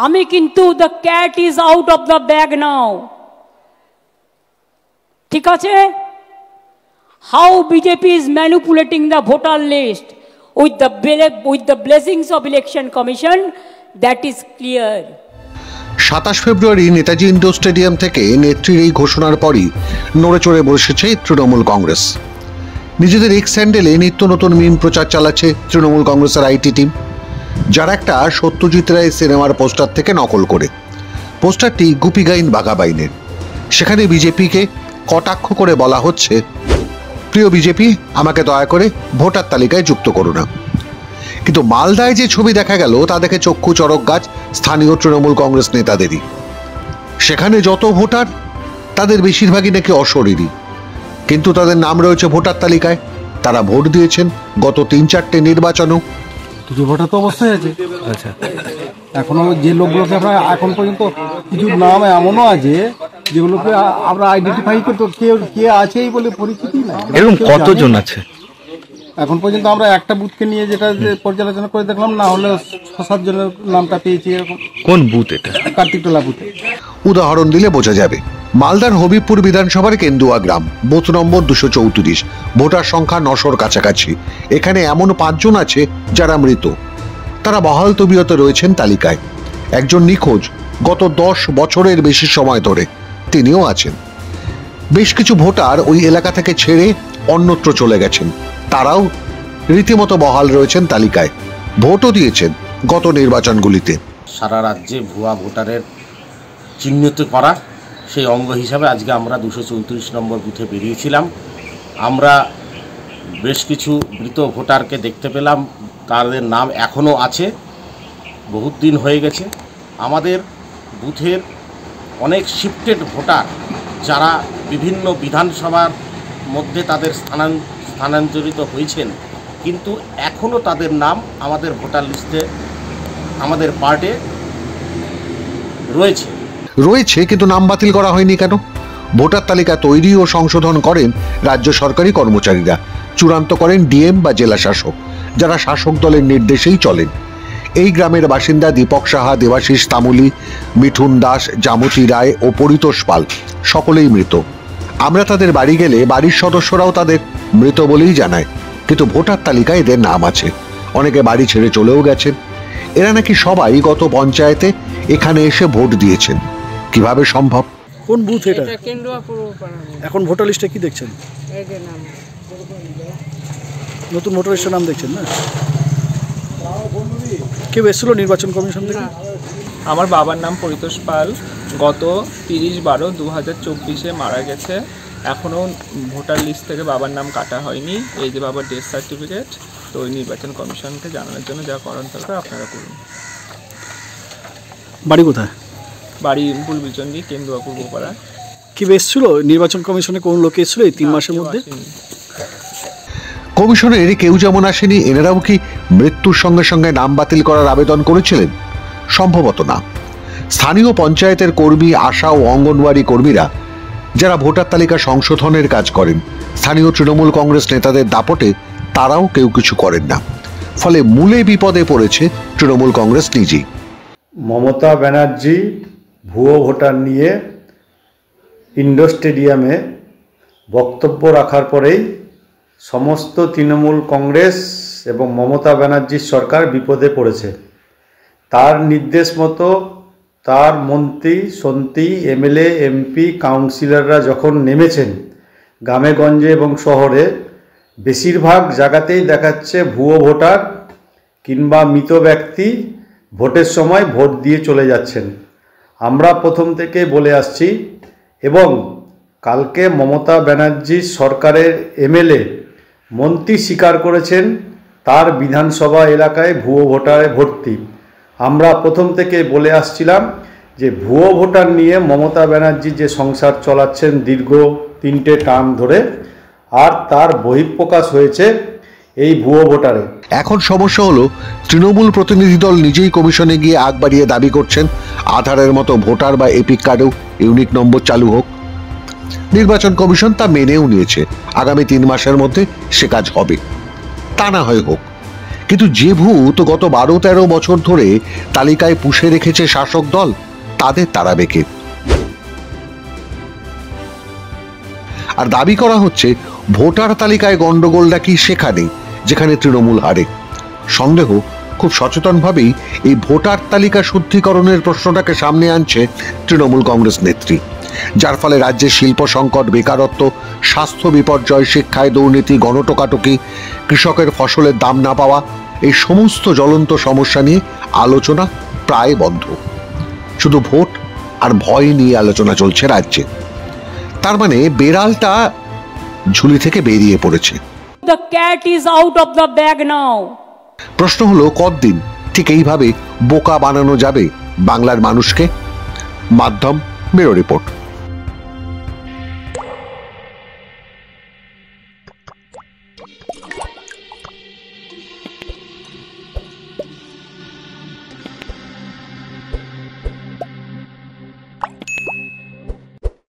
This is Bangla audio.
আমি কিন্তু the cat is out of the bag now, ঠিক আছে? How BJP is manipulating the voter list with the blessings of election commission, that is clear. 27 February Netaji indoor stadium থেকে নেত্রীর এই ঘোষণার পরই নড়ে চড়ে বসেছে তৃণমূল কংগ্রেস। নিজেদের এক্স হ্যান্ডেলে নিত্য নতুন মিম প্রচার চালাচ্ছে তৃণমূল কংগ্রেসের আইটি টিম, যারা একটা সত্যজিৎ রায় সিনেমার পোস্টার থেকে নকল করে। পোস্টারটি গুপি গাইন বাঘা বাইনের। সেখানে বিজেপিকে কটাক্ষ করে বলা হচ্ছে, প্রিয় বিজেপি, আমাকে দয়া করে ভোটার তালিকায় যুক্ত করো না। কিন্তু মালদায় যে ছবি দেখা গেল তা দেখে চক্ষু চড়ক গাছ স্থানীয় তৃণমূল কংগ্রেস নেতাদেরই। সেখানে যত ভোটার, তাদের বেশিরভাগই নাকি অশরীরী, কিন্তু তাদের নাম রয়েছে ভোটার তালিকায়। তারা ভোট দিয়েছেন গত 3-4টে নির্বাচনেও। কিছু ভোটার তো অবস্থায় আছে। আচ্ছা, এখনো যে লোকগুলোকে আমরা এখন পর্যন্ত কিছু নাম এমনও আছে যেগুলোকে আমরা আইডেন্টিফাই করতে কে আছে এই বলে পরিচিতি নাই। এরকম কতজন আছে এখন পর্যন্ত? আমরা একটা বুথকে নিয়ে যেটা পর্যালোচনা করে দেখলাম, না হলে 6-7 জনের নামটা পেয়েছি। এরকম কোন বুথ এটা? কার্তিকটোলা বুথে। উদাহরণ দিলে বোঝা যাবে। মালদার হবিবপুর বিধানসভার কেন্দুয়া গ্রাম, বুথ নম্বর 234, ভোটার সংখ্যা 900-র কাছাকাছি। এখানে এমন 5 জন আছে যারা মৃত। তারা বহাল তবিয়তে রয়েছেন তালিকায়। একজন নিখোঁজ, গত 10 বছরের বেশি সময় ধরে, তিনিও আছেন। বেশ কিছু ভোটার ওই এলাকা থেকে ছেড়ে অন্যত্র চলে গেছেন, তারাও রীতিমতো বহাল রয়েছেন তালিকায়। ভোটও দিয়েছেন গত নির্বাচনগুলিতে। সারা রাজ্যে ভুয়া ভোটারের চিহ্নিত করা সেই অঙ্গ হিসাবে আজকে আমরা 234 নম্বর বুথে বেরিয়েছিলাম। আমরা বেশ কিছু মৃত ভোটারকে দেখতে পেলাম, তাদের নাম এখনও আছে, বহুত দিন হয়ে গেছে। আমাদের বুথের অনেক শিফটেড ভোটার যারা বিভিন্ন বিধানসভার মধ্যে তাদের স্থানান্তরিত হয়েছেন, কিন্তু এখনও তাদের নাম আমাদের ভোটার লিস্টে, আমাদের পার্টে রয়েছে কিন্তু নাম বাতিল করা হয়নি কেন? ভোটার তালিকা তৈরি ও সংশোধন করেন রাজ্য সরকারি কর্মচারীরা, চূড়ান্ত করেন ডিএম বা জেলা শাসক, যারা শাসক দলের নির্দেশেই চলেন। এই গ্রামের বাসিন্দা দীপক সাহা, দেবাশিস তামুলি, মিঠুন দাস, জামতি রায় ও পরিতোষ পাল সকলেই মৃত। আমরা তাদের বাড়ি গেলে বাড়ির সদস্যরাও তাদের মৃত বলেই জানায়, কিন্তু ভোটার তালিকায় এদের নাম আছে। অনেকে বাড়ি ছেড়ে চলেও গেছেন। এরা নাকি সবাই গত পঞ্চায়েতে এখানে এসে ভোট দিয়েছেন। কিভাবে সম্ভব? কোন বুথ এটা? এখন ভোটার লিস্টে কি দেখছেন? নতুন ভোটার লিস্টের নাম দেখছেন না? কেউ এসেছিল নির্বাচন কমিশন থেকে? আমার বাবার নাম পরিতোষ পাল, গত 30/12/2024 মারা গেছে। এখনও ভোটার লিস্ট থেকে বাবার নাম কাটা হয়নি। এই যে বাবার ডেথ সার্টিফিকেট, তো ওই নির্বাচন কমিশনকে জানানোর জন্য যা করার দরকার আপনারা করুন। বাড়ি কোথায়? বাড়ি বুলবিচন্ডি, কেন্দুয়া পূর্বপাড়া। কি এসেছিল নির্বাচন কমিশনে? কোন লোক এসেছিল এই 3 মাসের মধ্যে? কমিশনের কেউ যেমন আসেনি, এনারাও কি মৃত্যুর সঙ্গে সঙ্গে নাম বাতিল করার আবেদন করেছিলেন? সম্ভবত না। স্থানীয় পঞ্চায়েতের কর্মী, আশা ও অঙ্গনওয়াড়ি কর্মীরা যারা ভোটার তালিকা সংশোধনের কাজ করেন, স্থানীয় তৃণমূল কংগ্রেস নেতাদের দাপটে তারাও কেউ কিছু করেন না। ফলে মূলে বিপদে পড়েছে তৃণমূল কংগ্রেস নিজেই। মমতা ব্যানার্জি ভুয়ো ভোটার নিয়ে ইন্ডোর স্টেডিয়ামে বক্তব্য রাখার পরেই সমস্ত তৃণমূল কংগ্রেস এবং মমতা ব্যানার্জির সরকার বিপদে পড়েছে। তার নির্দেশ মতো তার মন্ত্রী, সন্ত্রী, এমএলএ, এমপি, কাউন্সিলররা যখন নেমেছেন গ্রামে গঞ্জে এবং শহরে, বেশিরভাগ জায়গাতেই দেখাচ্ছে ভুয়ো ভোটার কিংবা মৃত ব্যক্তি ভোটের সময় ভোট দিয়ে চলে যাচ্ছেন। আমরা প্রথম থেকে বলে আসছি এবং কালকে মমতা ব্যানার্জি সরকারের এমএলএ, মন্ত্রী স্বীকার করেছেন তার বিধানসভা এলাকায় ভুয়ো ভোটারে ভর্তি। আমরা প্রথম থেকে বলে আসছিলাম যে ভুয়ো ভোটার নিয়ে মমতা ব্যানার্জি যে সংসার চালাচ্ছেন দীর্ঘ 3টে টার্ম ধরে, আর তার বহিঃপ্রকাশ হয়েছে এই ভুয়ো ভোটারে। এখন সমস্যা হলো তৃণমূল প্রতিনিধি দল নিজেই কমিশনে গিয়ে আগ বাড়িয়ে দাবি করছেন আধারের মতো ভোটার বা এপিক কার্ডেও ইউনিক নম্বর চালু হোক। নির্বাচন কমিশন তা মেনেও নিয়েছে, আগামী 3 মাসের মধ্যে সে কাজ হবে। তা না হয় হোক, কিন্তু যে ভূত গত 12-13 বছর ধরে তালিকায় পুষে রেখেছে শাসক দল, তাদের তাড়াবে কে? আর দাবি করা হচ্ছে ভোটার তালিকায় গন্ডগোল নাকি সেখানে যেখানে তৃণমূল হারে। সন্দেহ খুব সচেতনভাবেই এই ভোটার তালিকা শুদ্ধিকরণের প্রশ্নটাকে সামনে আনছে তৃণমূল কংগ্রেস নেত্রী, যার ফলে রাজ্যে শিল্প সংকট, বেকারত্ব, স্বাস্থ্য বিপর্যয়, শিক্ষায় দুর্নীতি, গণটোকাটকি, কৃষকের ফসলের দাম না পাওয়া, এই সমস্ত জ্বলন্ত সমস্যা নিয়ে আলোচনা প্রায় বন্ধ। শুধু ভোট আর ভয় নিয়ে আলোচনা চলছে রাজ্যে। তার মানে বেড়ালটা ঝুলি থেকে বেরিয়ে পড়েছে। The cat is out of the bag now. প্রশ্ন হলো, কতদিন ঠিক এইভাবে বোকা বানানো যাবে বাংলার মানুষকে? মাধ্যম ব্যুরো রিপোর্ট।